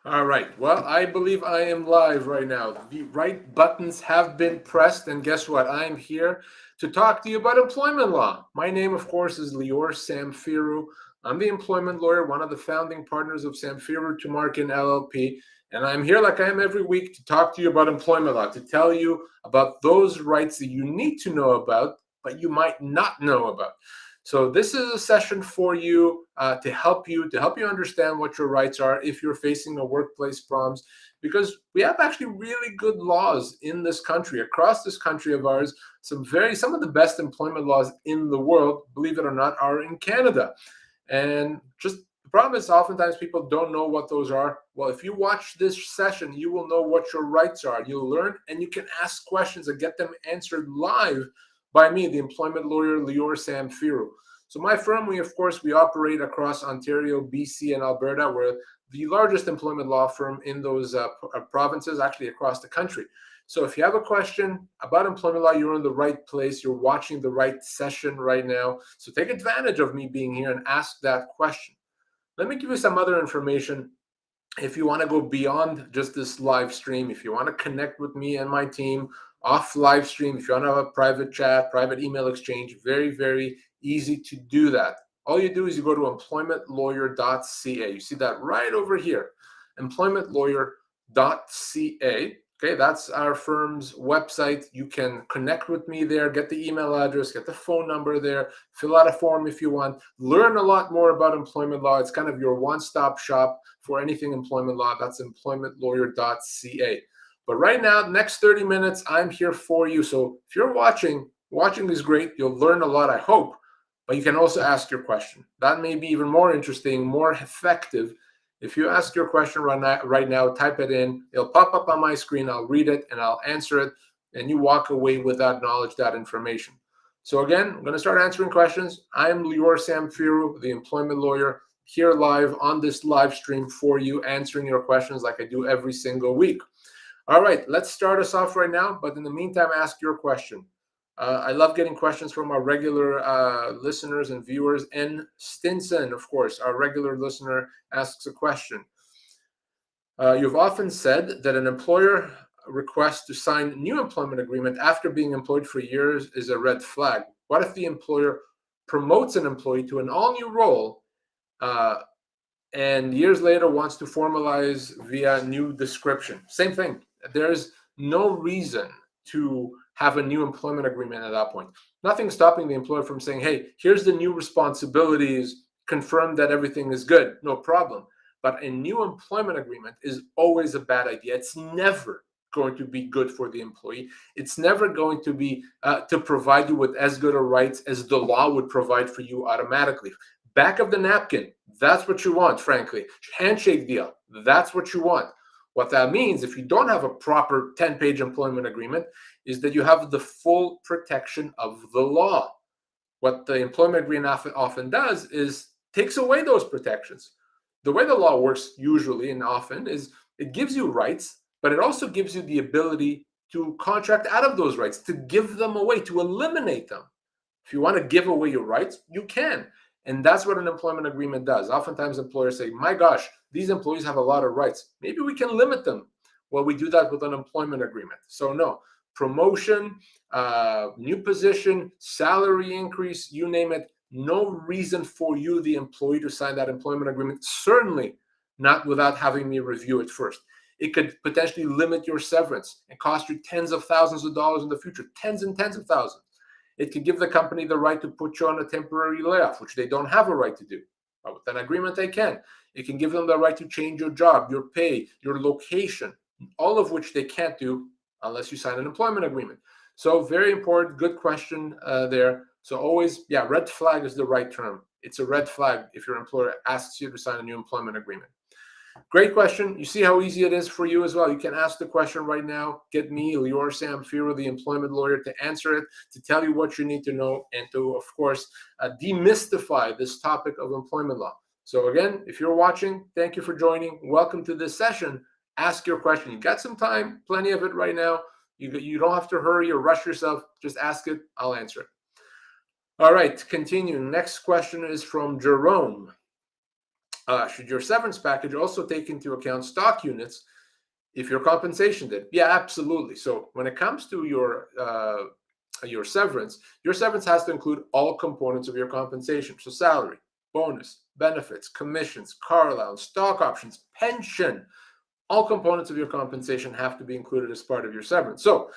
All right. Well, I believe I am live right now. The right buttons have been pressed, and guess what? I am here to talk to you about employment law. My name, of course, is Lior Samfiru. I'm the employment lawyer, one of the founding partners of Samfiru Tumarkin LLP, and I'm here like I am every week to talk to you about employment law, to tell you about those rights that you need to know about, but you might not know about. So this is a session for you to help you understand what your rights are if you're facing a workplace problems, because we have actually really good laws in this country, across this country of ours. Some of the best employment laws in the world, believe it or not, are in Canada. And just the problem is oftentimes people don't know what those are. Well, if you watch this session, you will know what your rights are. You'll learn and you can ask questions and get them answered live by me, the employment lawyer Lior Samfiru. So my firm, we operate across Ontario, BC, and Alberta. We're the largest employment law firm in those provinces, actually across the country. So if you have a question about employment law, you're in the right place. You're watching the right session right now. So take advantage of me being here and ask that question. Let me give you some other information. If you want to go beyond just this live stream, if you want to connect with me and my team off live stream, if you want to have a private chat, private email exchange, very, very easy to do that. All you do is you go to employmentlawyer.ca. You see that right over here, employmentlawyer.ca. Okay, that's our firm's website. You can connect with me there, get the email address, get the phone number there, fill out a form if you want, learn a lot more about employment law. It's kind of your one-stop shop for anything employment law. That's employmentlawyer.ca. But right now, next 30 minutes, I'm here for you. So if you're watching is great. You'll learn a lot, I hope, but you can also ask your question. That may be even more interesting, more effective. If you ask your question right now, type it in. It'll pop up on my screen. I'll read it and I'll answer it. And you walk away with that knowledge, that information. So again, I'm going to start answering questions. I'm Lior Samfiru, the employment lawyer, here live on this live stream for you, answering your questions like I do every single week. All right, let's start us off right now. But in the meantime, ask your question. I love getting questions from our regular listeners and viewers. And Stinson, of course, our regular listener, asks a question. You've often said that an employer request to sign a new employment agreement after being employed for years is a red flag. What if the employer promotes an employee to an all-new role and years later wants to formalize via new description? Same thing. There's no reason to have a new employment agreement at that point. Nothing stopping the employer from saying, hey, here's the new responsibilities, confirm that everything is good, no problem. But a new employment agreement is always a bad idea. It's never going to be good for the employee. It's never going to be to provide you with as good a rights as the law would provide for you automatically. Back of the napkin, that's what you want, frankly. Handshake deal, that's what you want. What that means, if you don't have a proper 10-page employment agreement, is that you have the full protection of the law. What the employment agreement often does is takes away those protections. The way the law works usually and often is it gives you rights, but it also gives you the ability to contract out of those rights, to give them away, to eliminate them. If you want to give away your rights, you can. And that's what an employment agreement does. Oftentimes employers say, my gosh, these employees have a lot of rights. Maybe we can limit them. Well, we do that with an employment agreement. So no, promotion, new position, salary increase, you name it, no reason for you, the employee, to sign that employment agreement. Certainly not without having me review it first. It could potentially limit your severance and cost you tens of thousands of dollars in the future, tens and tens of thousands. It could give the company the right to put you on a temporary layoff, which they don't have a right to do. But with an agreement, they can. It can give them the right to change your job, your pay, your location, all of which they can't do unless you sign an employment agreement. So very important, good question there. So always, red flag is the right term. It's a red flag if your employer asks you to sign a new employment agreement. Great question. You see how easy it is for you as well. You can ask the question right now. Get me, Lior Samfiru, the employment lawyer, to answer it, to tell you what you need to know, and to, of course, demystify this topic of employment law. So again, if you're watching, thank you for joining. Welcome to this session. Ask your question. You got some time, plenty of it right now. You don't have to hurry or rush yourself. Just ask it. I'll answer it. All right, continue. Next question is from Jerome. Should your severance package also take into account stock units if your compensation did? Yeah, absolutely. So when it comes to your severance has to include all components of your compensation. So salary, bonus, benefits, commissions, car allowance, stock options, pension, all components of your compensation have to be included as part of your severance. So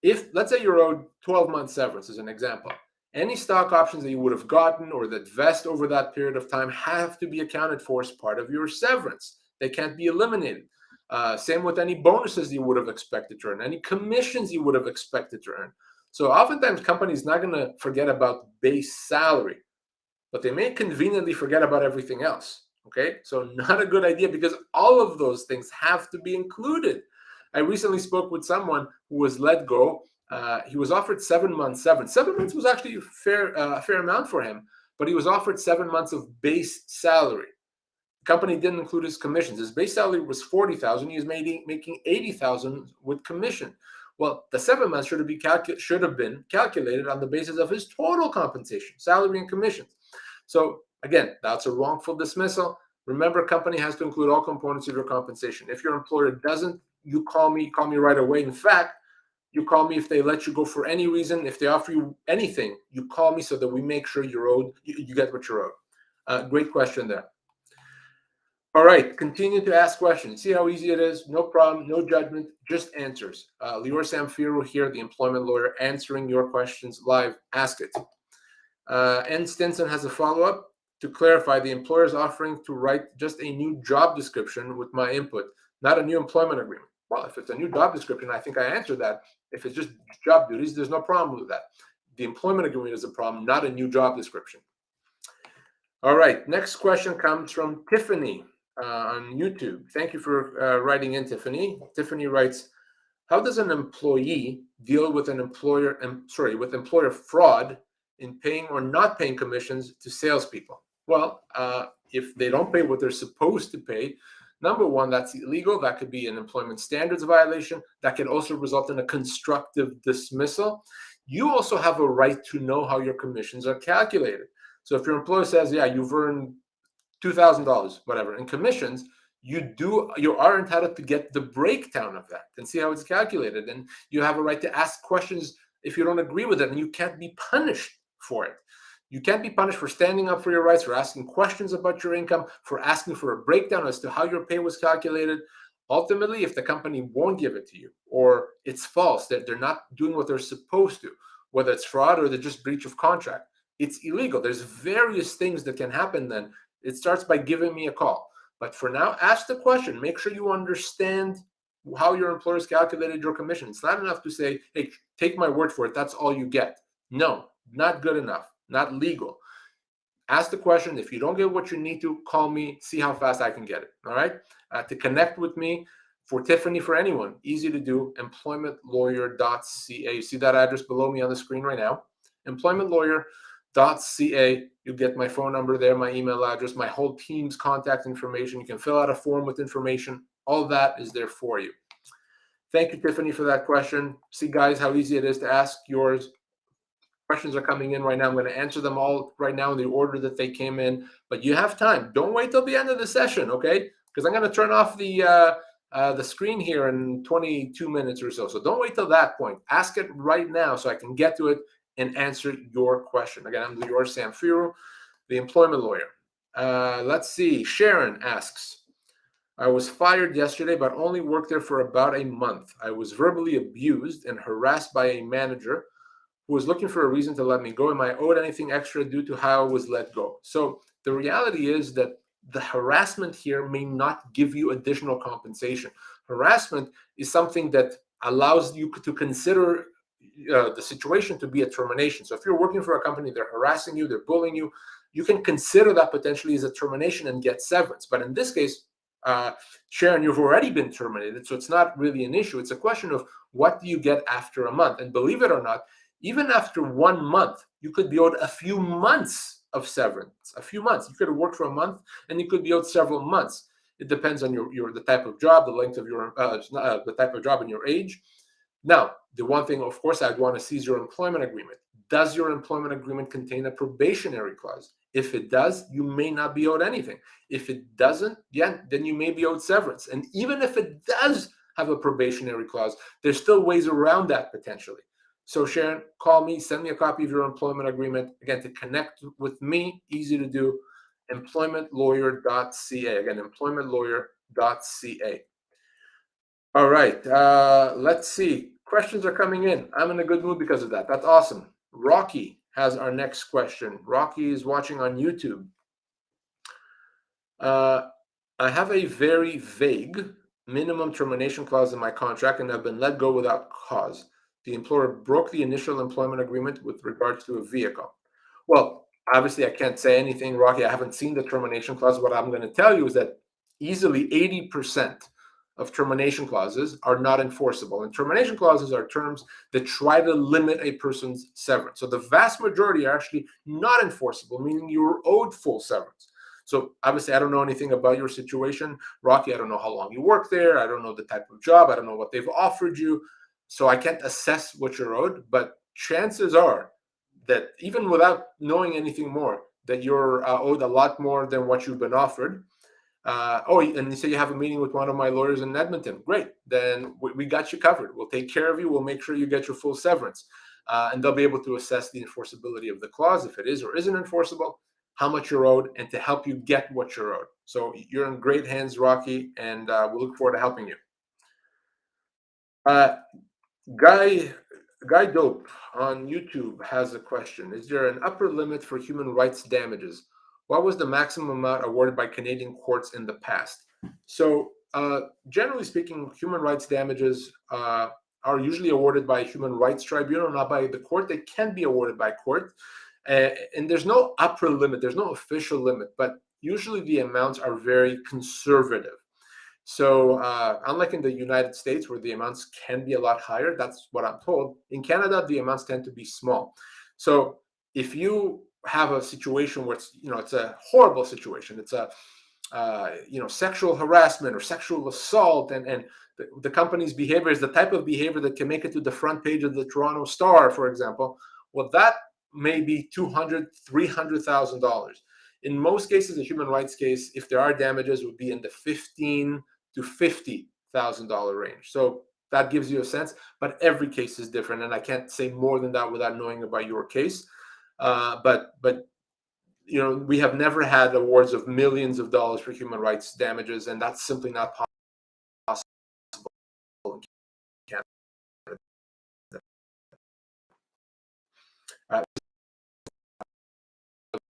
if, let's say, you're owed 12-month severance as an example, any stock options that you would have gotten or that vest over that period of time have to be accounted for as part of your severance. They can't be eliminated. Same with any bonuses you would have expected to earn, any commissions you would have expected to earn. So oftentimes companies not going to forget about base salary, but they may conveniently forget about everything else. Okay, so not a good idea because all of those things have to be included. I recently spoke with someone who was let go. He was offered 7 months severance. 7 months was actually a fair amount for him, but he was offered 7 months of base salary. The company didn't include his commissions. His base salary was $40,000. He was making $80,000 with commission. Well, the 7 months should have been calculated on the basis of his total compensation, salary and commissions. So again, that's a wrongful dismissal. Remember, company has to include all components of your compensation. If your employer doesn't, you call me right away. In fact, you call me if they let you go for any reason. If they offer you anything, you call me so that we make sure you're owed, you get what you're owed. Great question there. All right, continue to ask questions. See how easy it is? No problem, no judgment, just answers. Lior Samfiru here, the employment lawyer, answering your questions live. Ask it. N. Stinson has a follow-up. To clarify, the employer is offering to write just a new job description with my input, not a new employment agreement. Well, if it's a new job description, I think I answered that. If it's just job duties, there's no problem with that. The employment agreement is a problem, not a new job description. All right, next question comes from Tiffany on YouTube. Thank you for writing in, Tiffany. Tiffany writes, how does an employee deal with with employer fraud in paying or not paying commissions to salespeople? Well, if they don't pay what they're supposed to pay, number one, that's illegal. That could be an employment standards violation. That could also result in a constructive dismissal. You also have a right to know how your commissions are calculated. So if your employer says, yeah, you've earned $2,000, whatever, in commissions, you are entitled to get the breakdown of that and see how it's calculated. And you have a right to ask questions if you don't agree with it, and you can't be punished for it. You can't be punished for standing up for your rights, for asking questions about your income, for asking for a breakdown as to how your pay was calculated. Ultimately, if the company won't give it to you, or it's false, that they're not doing what they're supposed to, whether it's fraud or they're just breach of contract, it's illegal. There's various things that can happen then. It starts by giving me a call. But for now, ask the question. Make sure you understand how your employer's calculated your commission. It's not enough to say, hey, take my word for it. That's all you get. No, not good enough. Not legal. Ask the question. If you don't get what you need to, call me. See how fast I can get it. All right? To connect with me, for Tiffany, for anyone, easy to do, employmentlawyer.ca. You see that address below me on the screen right now. Employmentlawyer.ca. You'll get my phone number there, my email address, my whole team's contact information. You can fill out a form with information. All that is there for you. Thank you, Tiffany, for that question. See, guys, how easy it is to ask yours. Questions are coming in right now. I'm going to answer them all right now in the order that they came in. But you have time. Don't wait till the end of the session, okay? Because I'm going to turn off the screen here in 22 minutes or so. So don't wait till that point. Ask it right now so I can get to it and answer your question. Again, I'm Lior Samfiru, the employment lawyer. Let's see. Sharon asks, I was fired yesterday, but only worked there for about a month. I was verbally abused and harassed by a manager who was looking for a reason to let me go. Am I owed anything extra due to how I was let go? So the reality is that the harassment here may not give you additional compensation. Harassment is something that allows you to consider the situation to be a termination. So if you're working for a company, they're harassing you, they're bullying you, you can consider that potentially as a termination and get severance. But in this case, Sharon, you've already been terminated, so it's not really an issue. It's a question of what do you get after a month. And believe it or not, even after 1 month, you could be owed a few months of severance. A few months. You could have worked for a month, and you could be owed several months. It depends on the type of job, the length of your the type of job and your age. Now, the one thing, of course, I'd want to see is your employment agreement. Does your employment agreement contain a probationary clause? If it does, you may not be owed anything. If it doesn't, yeah, then you may be owed severance. And even if it does have a probationary clause, there's still ways around that potentially. So Sharon, call me, send me a copy of your employment agreement. Again, to connect with me, easy to do, employmentlawyer.ca. Again, employmentlawyer.ca. All right, let's see. Questions are coming in. I'm in a good mood because of that. That's awesome. Rocky has our next question. Rocky is watching on YouTube. I have a very vague minimum termination clause in my contract and have been let go without cause. The employer broke the initial employment agreement with regards to a vehicle. Well, obviously, I can't say anything, Rocky. I haven't seen the termination clause. What I'm going to tell you is that easily 80% of termination clauses are not enforceable. And termination clauses are terms that try to limit a person's severance. So the vast majority are actually not enforceable, meaning you're owed full severance. So obviously, I don't know anything about your situation, Rocky. I don't know how long you work there. I don't know the type of job. I don't know what they've offered you. So I can't assess what you're owed. But chances are that even without knowing anything more, that you're owed a lot more than what you've been offered. And you say you have a meeting with one of my lawyers in Edmonton. Great. Then we got you covered. We'll take care of you. We'll make sure you get your full severance. And they'll be able to assess the enforceability of the clause, if it is or isn't enforceable, how much you're owed, and to help you get what you're owed. So you're in great hands, Rocky, and we'll look forward to helping you. Guy Dope on YouTube has a question. Is there an upper limit for human rights damages? What was the maximum amount awarded by Canadian courts in the past? So generally speaking, human rights damages are usually awarded by a human rights tribunal, not by the court. They can be awarded by court. And there's no upper limit. There's no official limit, but usually the amounts are very conservative. So unlike in the United States, where the amounts can be a lot higher, that's what I'm told. In Canada, the amounts tend to be small. So if you have a situation where it's a horrible situation, it's a sexual harassment or sexual assault, and the company's behavior is the type of behavior that can make it to the front page of the Toronto Star, for example, well, that may be $200,000, $300,000. In most cases, a human rights case, if there are damages, would be in the $15,000 to $50,000 range. So that gives you a sense, but every case is different, and I can't say more than that without knowing about your case. But we have never had awards of millions of dollars for human rights damages, and that's simply not possible in Canada.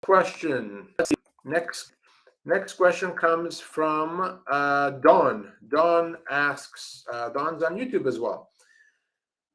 Question. Next question comes from Dawn. Dawn asks, Dawn's on YouTube as well.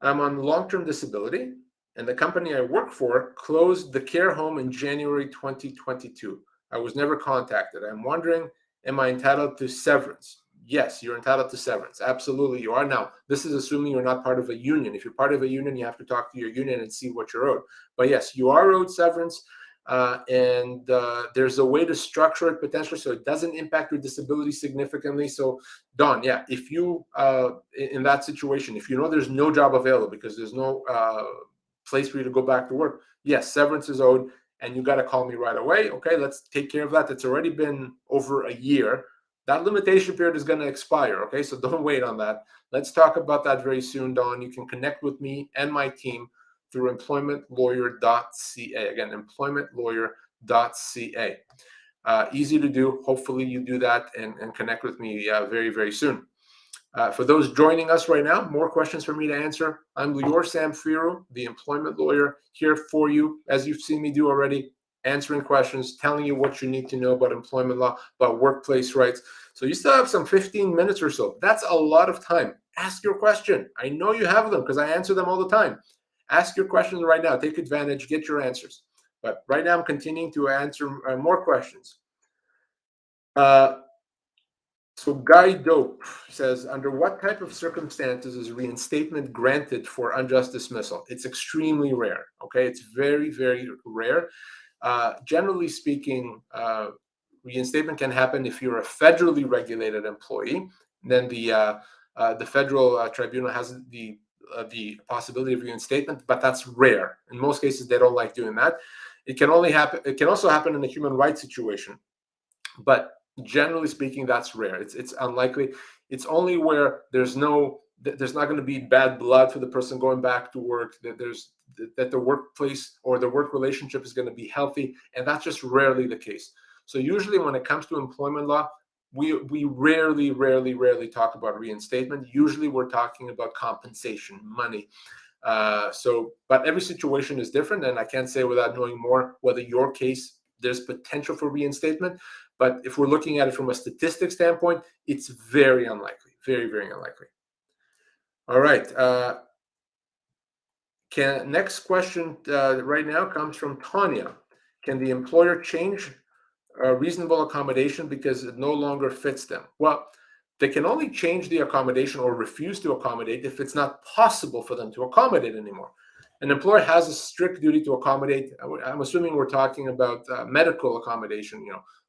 I'm on long-term disability, and the company I work for closed the care home in January 2022. I was never contacted. I'm wondering, am I entitled to severance? Yes, you're entitled to severance. Absolutely, you are. Now, this is assuming you're not part of a union. If you're part of a union, you have to talk to your union and see what you're owed. But yes, you are owed severance. And there's a way to structure it potentially so it doesn't impact your disability significantly. So, Don, yeah, if you, in that situation, if you know there's no job available because there's no place for you to go back to work, yes, severance is owed, and you got to call me right away. Okay, let's take care of that. It's already been over a year. That limitation period is going to expire. Okay, so don't wait on that. Let's talk about that very soon, Don. You can connect with me and my team through employmentlawyer.ca. Again, employmentlawyer.ca. Easy to do. Hopefully you do that and connect with me very, very soon. For those joining us right now, more questions for me to answer. I'm Lior Samfiru, the employment lawyer, here for you, as you've seen me do already, answering questions, telling you what you need to know about employment law, about workplace rights. So you still have some 15 minutes or so. That's a lot of time. Ask your question. I know you have them because I answer them all the time. Ask your questions right now. Take advantage. Get your answers. But right now, I'm continuing to answer more questions. So Guy Dope says, under what type of circumstances is reinstatement granted for unjust dismissal? It's extremely rare. Okay, it's very, very rare. Generally speaking, reinstatement can happen if you're a federally regulated employee. Then the federal tribunal has the possibility of reinstatement, but that's rare. In most cases, they don't like doing that. It can only happen. It can also happen in a human rights situation, but generally speaking, that's rare. It's unlikely. It's only where there's not going to be bad blood for the person going back to work. That the workplace or the work relationship is going to be healthy, and that's just rarely the case. So usually, when it comes to employment law, we rarely talk about reinstatement. Usually, we're talking about compensation, money. But every situation is different, and I can't say without knowing more whether your case there's potential for reinstatement. But if we're looking at it from a statistic standpoint, it's very unlikely, very unlikely. All right. Next question right now comes from Tanya. Can the employer change a reasonable accommodation because it no longer fits them? Well, they can only change the accommodation or refuse to accommodate if it's not possible for them to accommodate anymore. An employer has a strict duty to accommodate. I'm assuming we're talking about medical accommodation,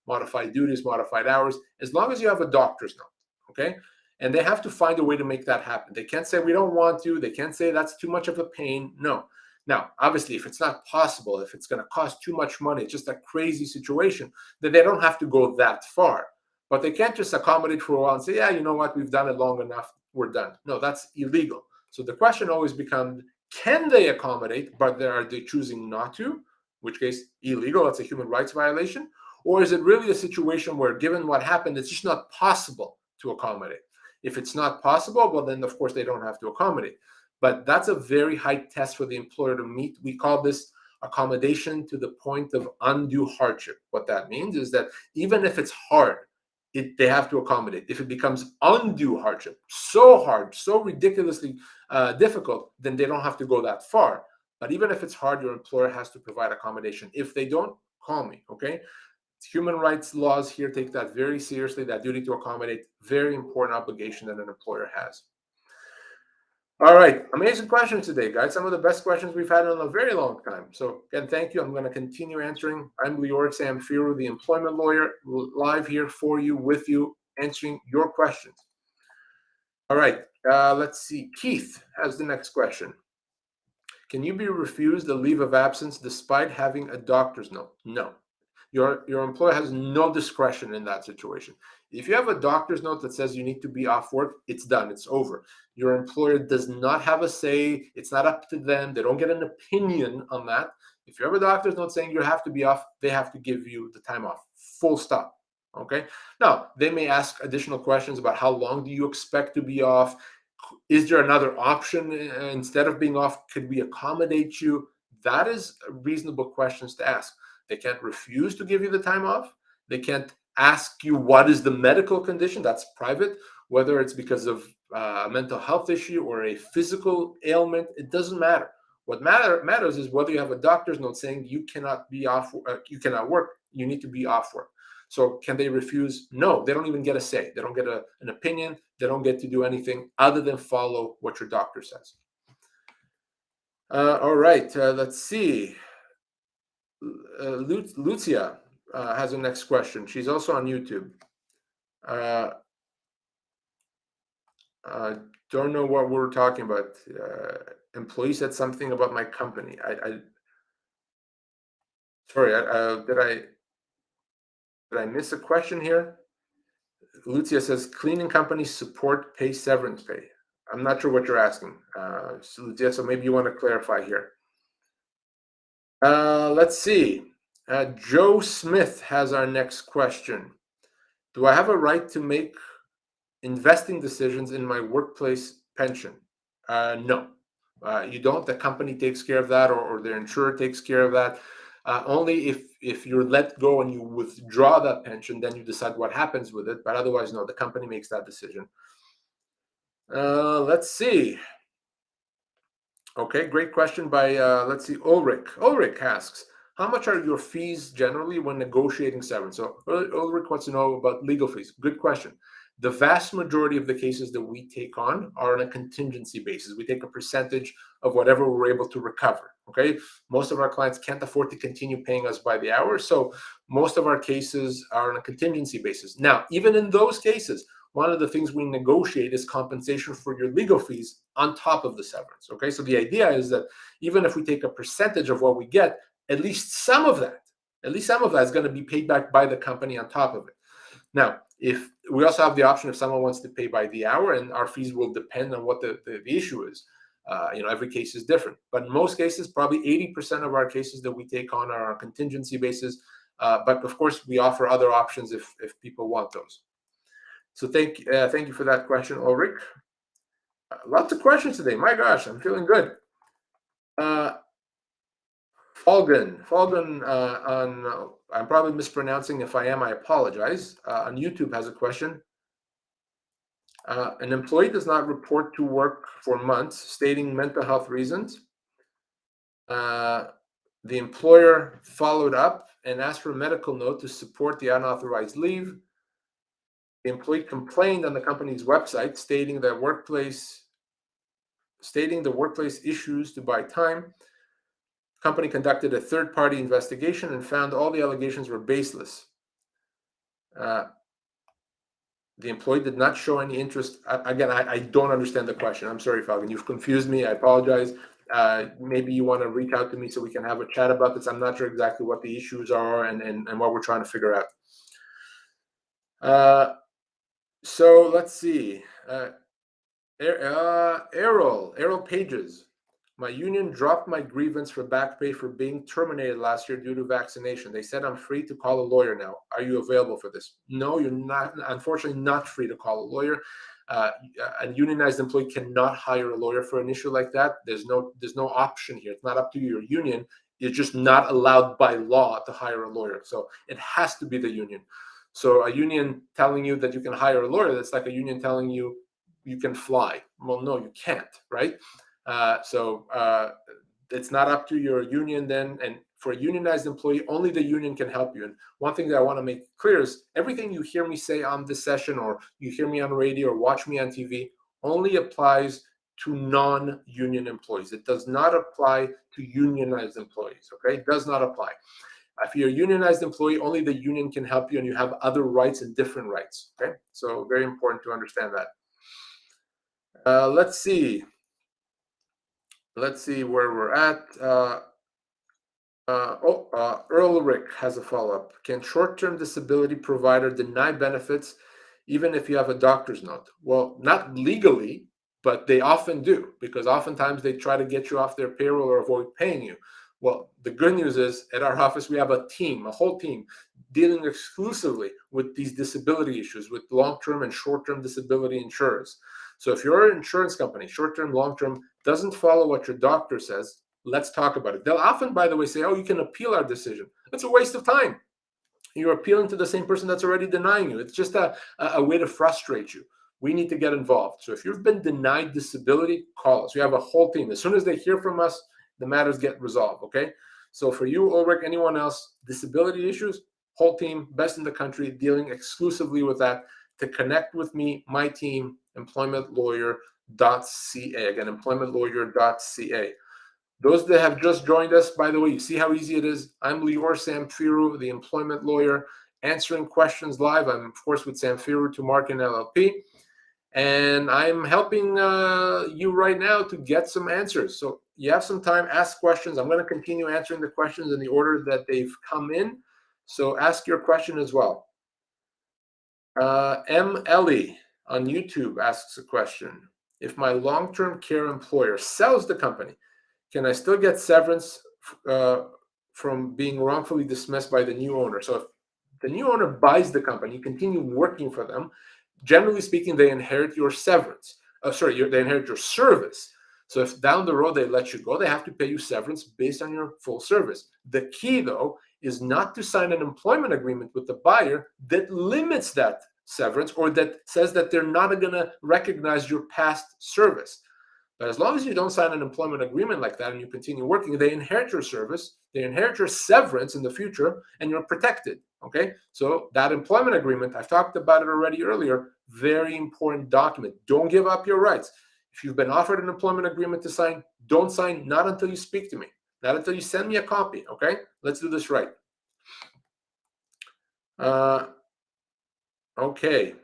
modified duties, modified hours, as long as you have a doctor's note, okay? And they have to find a way to make that happen. They can't say we don't want to. They can't say that's too much of a pain. No. Now, obviously, if it's not possible, if it's going to cost too much money, it's just a crazy situation, then they don't have to go that far. But they can't just accommodate for a while and say, yeah, you know what, we've done it long enough, we're done. No, that's illegal. So the question always becomes, can they accommodate, but are they choosing not to? In which case, illegal, that's a human rights violation. Or is it really a situation where, given what happened, it's just not possible to accommodate? If it's not possible, well, then, of course, they don't have to accommodate. But that's a very high test for the employer to meet. We call this accommodation to the point of undue hardship. What that means is that even if it's hard, they have to accommodate. If it becomes undue hardship, so hard, so ridiculously difficult, then they don't have to go that far. But even if it's hard, your employer has to provide accommodation. If they don't, call me, okay? Human rights laws here take that very seriously, that duty to accommodate, very important obligation that an employer has. All right, amazing questions today, guys. Some of the best questions we've had in a very long time. So again, thank you. I'm going to continue answering. I'm Lior Samfiru, the employment lawyer, live here for you, with you, answering your questions. All right, let's see. Keith has the next question. Can you be refused a leave of absence despite having a doctor's note? No. Your employer has no discretion in that situation. If you have a doctor's note that says you need to be off work, it's done. It's over. Your employer does not have a say. It's not up to them. They don't get an opinion on that. If you have a doctor's note saying you have to be off, they have to give you the time off. Full stop. Okay? Now, they may ask additional questions about how long do you expect to be off? Is there another option instead of being off? Could we accommodate you? That is reasonable questions to ask. They can't refuse to give you the time off. They can't ask you what is the medical condition. That's private. Whether it's because of a mental health issue or a physical ailment, it doesn't matter. What matters is whether you have a doctor's note saying you cannot be off, you cannot work, you need to be off work. So can they refuse? No, they don't even get a say. They don't get an opinion. They don't get to do anything other than follow what your doctor says. All right, let's see. Lucia has a next question. She's also on YouTube. Don't know what we're talking about. Employee said something about my company. Sorry, did I miss a question here? Lucia says cleaning companies support pay severance pay. I'm not sure what you're asking, Lucia, so maybe you want to clarify here. Let's see. Joe Smith has our next question. Do I have a right to make investing decisions in my workplace pension? No, you don't. The company takes care of that, or their insurer takes care of that. Only if you're let go and you withdraw that pension, then you decide what happens with it. But otherwise, no, the company makes that decision. Let's see. Okay, great question by, let's see, Ulrich. Ulrich asks, how much are your fees generally when negotiating severance? So Ulrich wants to know about legal fees. Good question. The vast majority of the cases that we take on are on a contingency basis. We take a percentage of whatever we're able to recover, okay? Most of our clients can't afford to continue paying us by the hour, so most of our cases are on a contingency basis. Now, even in those cases, one of the things we negotiate is compensation for your legal fees on top of the severance, okay? So the idea is that even if we take a percentage of what we get, at least some of that is going to be paid back by the company on top of it. Now, if we also have the option if someone wants to pay by the hour, and our fees will depend on what the issue is. Every case is different, but in most cases, probably 80% of our cases that we take on are on a contingency basis. But of course, we offer other options if people want those. So thank you for that question, Ulrich. Lots of questions today. My gosh, I'm feeling good. Fulgun on I'm probably mispronouncing. If I am, I apologize. On YouTube has a question. An employee does not report to work for months, stating mental health reasons. The employer followed up and asked for a medical note to support the unauthorized leave. The employee complained on the company's website, stating the workplace issues to buy time. Company conducted a third-party investigation and found all the allegations were baseless. The employee did not show any interest. Again, I don't understand the question. I'm sorry, Falcon. You've confused me. I apologize. Maybe you want to reach out to me so we can have a chat about this. I'm not sure exactly what the issues are and what we're trying to figure out. So let's see. Errol Pages. My union dropped my grievance for back pay for being terminated last year due to vaccination. They said I'm free to call a lawyer now. Are you available for this? No, you're not. Unfortunately, not free to call a lawyer. A unionized employee cannot hire a lawyer for an issue like that. There's no option here. It's not up to your union. You're just not allowed by law to hire a lawyer. So it has to be the union. So a union telling you that you can hire a lawyer, that's like a union telling you you can fly. Well, no, you can't, right? So it's not up to your union then. And for a unionized employee, only the union can help you. And one thing that I want to make clear is everything you hear me say on this session, or you hear me on radio or watch me on TV, only applies to non-union employees. It does not apply to unionized employees, okay? It does not apply. If you're a unionized employee, only the union can help you, and you have other rights and different rights, okay? So very important to understand that. Let's see where we're at. Earl Rick has a follow-up. Can short-term disability provider deny benefits even if you have a doctor's note? Well, not legally, but they often do, because oftentimes they try to get you off their payroll or avoid paying you. Well, the good news is at our office, we have a whole team dealing exclusively with these disability issues with long-term and short-term disability insurers. So if your insurance company, short-term, long-term, doesn't follow what your doctor says, let's talk about it. They'll often, by the way, say, oh, you can appeal our decision. That's a waste of time. You're appealing to the same person that's already denying you. It's just a way to frustrate you. We need to get involved. So if you've been denied disability, call us. We have a whole team. As soon as they hear from us, the matters get resolved, okay? So for you, Ulrich, anyone else, disability issues, whole team, best in the country, dealing exclusively with that. To connect with me, my team, employmentlawyer.ca. Again, employmentlawyer.ca. Those that have just joined us, by the way, you see how easy it is. I'm Lior Samfiru, the employment lawyer, answering questions live. I'm, of course, with Samfiru Tumarkin LLP. And I'm helping you right now to get some answers. So you have some time, ask questions. I'm going to continue answering the questions in the order that they've come in. So ask your question as well. M. Ellie on YouTube asks a question. If my long-term care employer sells the company, can I still get severance from being wrongfully dismissed by the new owner? So if the new owner buys the company, you continue working for them, generally speaking, they inherit your severance. They inherit your service. So if down the road they let you go, they have to pay you severance based on your full service. The key, though, is not to sign an employment agreement with the buyer that limits that severance or that says that they're not going to recognize your past service. But as long as you don't sign an employment agreement like that and you continue working, they inherit your service, they inherit your severance in the future, and you're protected, okay? So that employment agreement, I've talked about it already earlier, very important document. Don't give up your rights. If you've been offered an employment agreement to sign, don't sign, not until you speak to me, not until you send me a copy, okay? Let's do this right. Okay.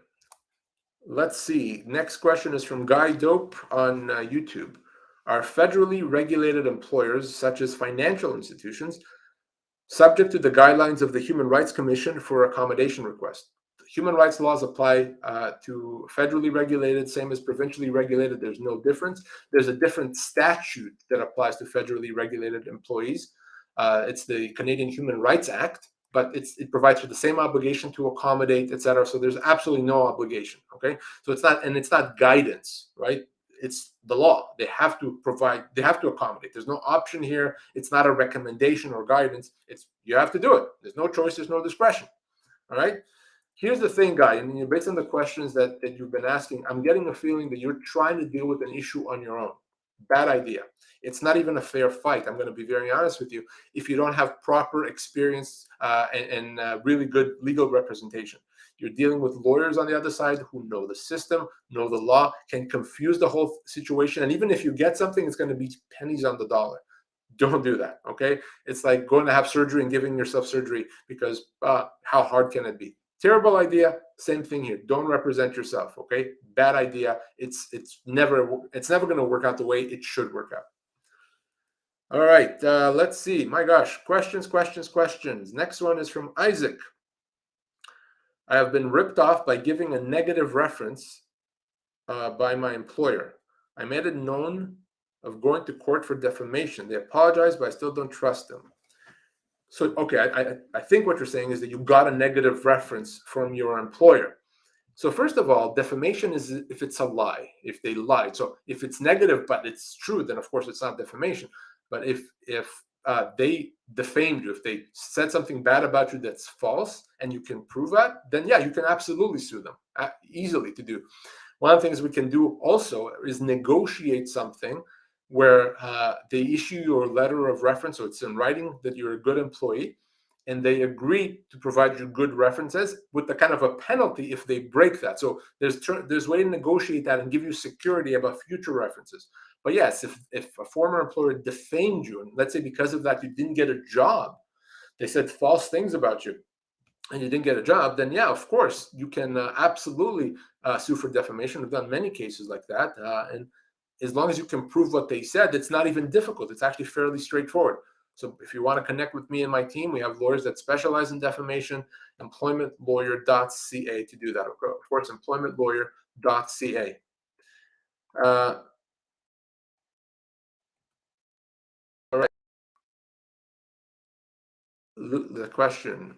Let's see. Next question is from Guy Dope on YouTube. Are federally regulated employers, such as financial institutions, subject to the guidelines of the Human Rights Commission for accommodation request. Human rights laws apply to federally regulated, same as provincially regulated. There's no difference. There's a different statute that applies to federally regulated employees. It's the Canadian Human Rights Act, but it provides for the same obligation to accommodate, etc. So there's absolutely no obligation. Okay, so it's not guidance, right? It's the law. They have to provide. They have to accommodate. There's no option here. It's not a recommendation or guidance. It's you have to do it. There's no choice. There's no discretion. All right. Here's the thing, Guy, and based on the questions that you've been asking, I'm getting a feeling that you're trying to deal with an issue on your own. Bad idea. It's not even a fair fight. I'm going to be very honest with you. If you don't have proper experience and really good legal representation, you're dealing with lawyers on the other side who know the system, know the law, can confuse the whole situation. And even if you get something, it's going to be pennies on the dollar. Don't do that, okay? It's like going to have surgery and giving yourself surgery because how hard can it be? Terrible idea. Same thing here. Don't represent yourself. Okay. Bad idea. It's never going to work out the way it should work out. All right. Let's see. My gosh. Questions. Next one is from Isaac. I have been ripped off by giving a negative reference by my employer. I made it known of going to court for defamation. They apologized, but I still don't trust them. So, okay, I think what you're saying is that you got a negative reference from your employer. So first of all, defamation is if it's a lie, if they lied. So if it's negative, but it's true, then of course it's not defamation. But if they defamed you, if they said something bad about you that's false, and you can prove that, then yeah, you can absolutely sue them easily to do. One of the things we can do also is negotiate something where they issue you a letter of reference, so it's in writing that you're a good employee, and they agree to provide you good references with the kind of a penalty if they break that. So there's way to negotiate that and give you security about future references. But yes, if a former employer defamed you, and let's say because of that you didn't get a job, they said false things about you, and you didn't get a job, then yeah, of course, you can absolutely sue for defamation. We've done many cases like that, and as long as you can prove what they said, it's not even difficult. It's actually fairly straightforward. So if you want to connect with me and my team, we have lawyers that specialize in defamation, employmentlawyer.ca to do that. Of course, employmentlawyer.ca. All right. The question.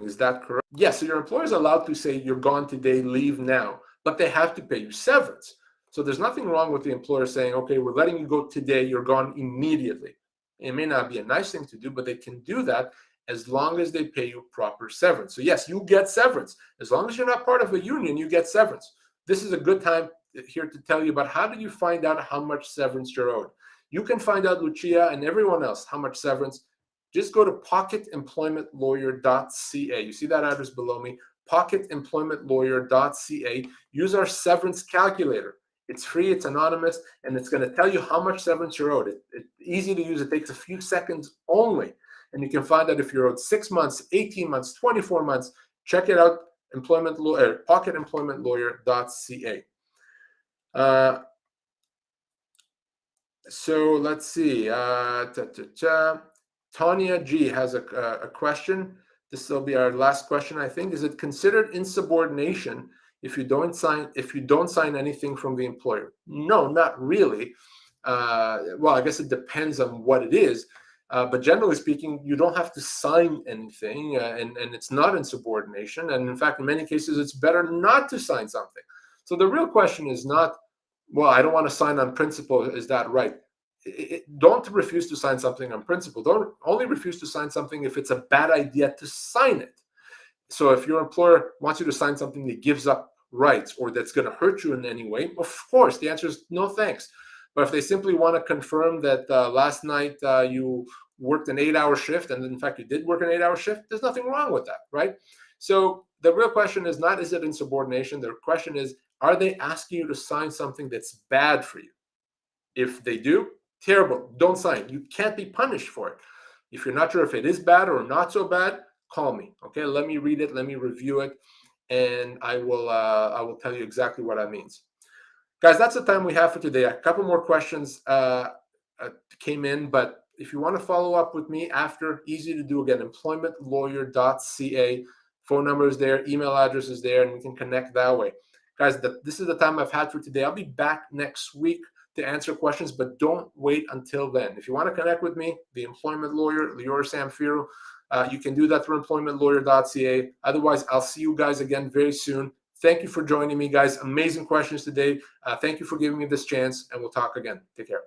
Is that correct? Yes, so your employer is allowed to say you're gone today, leave now, but they have to pay you severance. So there's nothing wrong with the employer saying, okay, we're letting you go today, you're gone immediately. It may not be a nice thing to do, but they can do that as long as they pay you proper severance. So yes, you get severance. As long as you're not part of a union, you get severance. This is a good time here to tell you about how do you find out how much severance you're owed. You can find out, Lucia and everyone else, how much severance. Just go to pocketemploymentlawyer.ca. You see that address below me, pocketemploymentlawyer.ca. Use our severance calculator. It's free, it's anonymous, and it's going to tell you how much severance you're owed. It's easy to use. It takes a few seconds only, and you can find out if you're owed 6 months, 18 months, 24 months. Check it out, pocketemploymentlawyer.ca. So let's see. Tanya G has a question. This will be our last question, I think. Is it considered insubordination if you don't sign anything from the employer? No, not really. Well, I guess it depends on what it is. But generally speaking, you don't have to sign anything, and it's not insubordination. And in fact, in many cases, it's better not to sign something. So the real question is not, well, I don't want to sign on principle. Is that right? Don't refuse to sign something on principle. Don't only refuse to sign something if it's a bad idea to sign it. So if your employer wants you to sign something that gives up rights or that's going to hurt you in any way, of course, the answer is no thanks. But if they simply want to confirm that last night you worked an 8-hour shift, and in fact you did work an 8-hour shift, there's nothing wrong with that, right? So the real question is not, is it insubordination? The question is, are they asking you to sign something that's bad for you? If they do, terrible, don't sign. You can't be punished for it. If you're not sure if it is bad or not so bad, call me, okay? Let me read it, let me review it. and I will tell you exactly what that means. Guys, that's the time we have for today. A couple more questions came in, but if you want to follow up with me after, easy to do. Again, employmentlawyer.ca. Phone number is there, email address is there, and we can connect that way. Guys, this is the time I've had for today. I'll be back next week to answer questions, but don't wait until then. If you want to connect with me, the employment lawyer, Lior Samfiru, you can do that through employmentlawyer.ca. Otherwise, I'll see you guys again very soon. Thank you for joining me, guys. Amazing questions today. Thank you for giving me this chance, and we'll talk again. Take care.